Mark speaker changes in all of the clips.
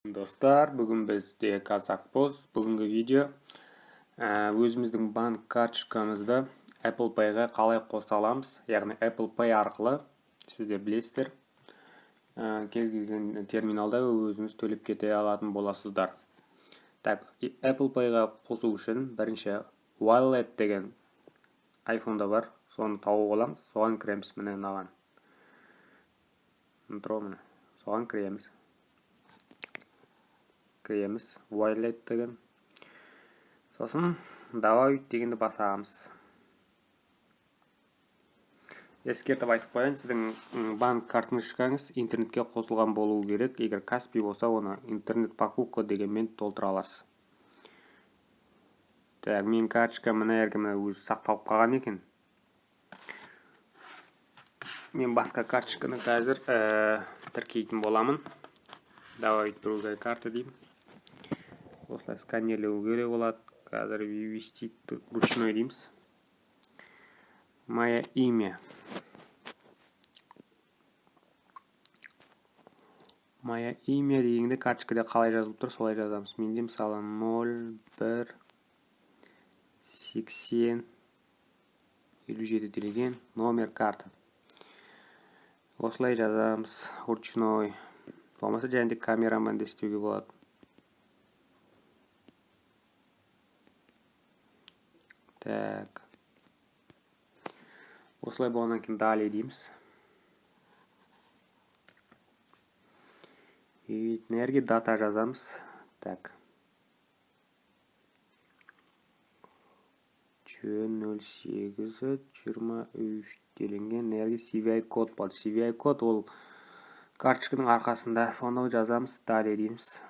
Speaker 1: Достар, бүгін бізде Казакпоз. Бүгінгі видео өзіміздің банк карточкамызды Apple Pay'ға қалай қоса аламыз, яғни Apple Pay арқылы, сіздер білесіздер, кез келген терминалда өзіңіз төлеп кете алатын боласыздар. Так, Apple Pay'ға қосу үшін бірінші Wallet деген iPhone'да бар, соны тауып аламыз, соған кіреміз, міне мынаған. Соған кіреміз. Wallet деген. Сосын добавить дегенді басамыз. Ескертіп айтып қояйын, сіздің банк карточкаңыз интернетке қосылған болуы керек. Егер Каспи болса, оны интернет покупка дегенмен толтыра аласыз. Так, мен карточка мына жерге өзі сақталып қалған екен. Мен басқа карточканы қазір тіркейтін боламын. Добавить другая карта деймін. Осылай сканерлеу керек болады. Қазір ввести ручной дейміз. Мое имя. Мое имя дегенде карточкада қалай жазылып тұр, солай жазамыз. Менде мысалы 01 80 57 делген номер карты. Осылай жазамыз. Ручной. Болмаса және камерамен де істеуге болады. Так. Осылай болғаннан кейін далее дейміз. Энергия дата жазамыз. Так. 08-23 делінген энергия CVI код болды. CVI код ол карточканың арқасында, соны жазамыз, далее дейміз.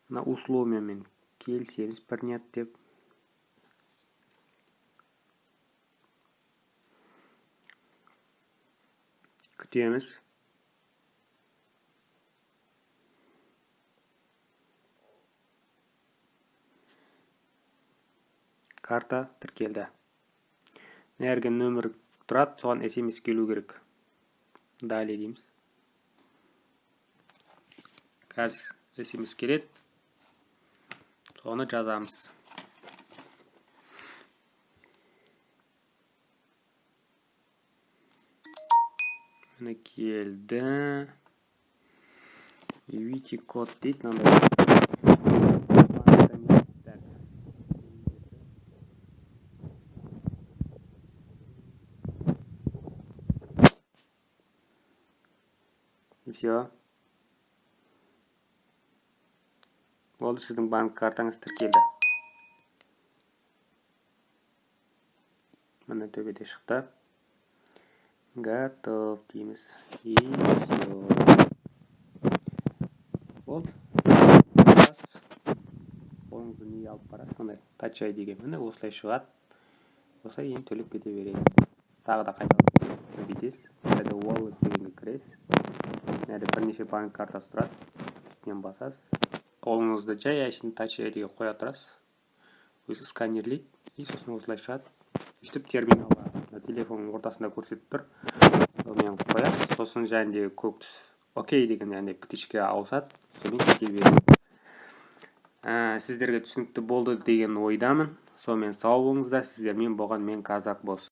Speaker 1: Мына условиямен келісеміз, принять деп. Күтеміз. Карта тіркелді. Нерге нөмір тұрады, соған SMS келу керек. Далее дейміз. Қазір SMS келеді. Соны жазамыз. Міне келді. Введите код дейді. Все. Болды, сіздің банк картаңыз тіркелді. Міне төбеде шықты. Готов дейміз. И все. Болды. Қолыңызды не алып барасыз, сондай тачай деген. Міне осылай шығады. Осылай ең төлеп кете береді. Тағы да қайталап өтесіз. Қайда Wallet дегенге кіресіз. Нәрде бірнеше банк картасы тұрады. Үстінен басасыз. Қолыңызды жай әшін тачайға қоя тұрасыз. Өзі сканерлейді. И сосын осылай шығады. Үстіп терминалға телефонның ортасында көрсетіп тұр. Сонымен қоясыз. Сосын жәнде көк түс окей деген жәнде птичке ауысады. Сонымен кете береді. Сіздерге түсінікті болды деген ойдамын. Сонымен сау болыңыздар. Сіздермен болған мен Казакпоз.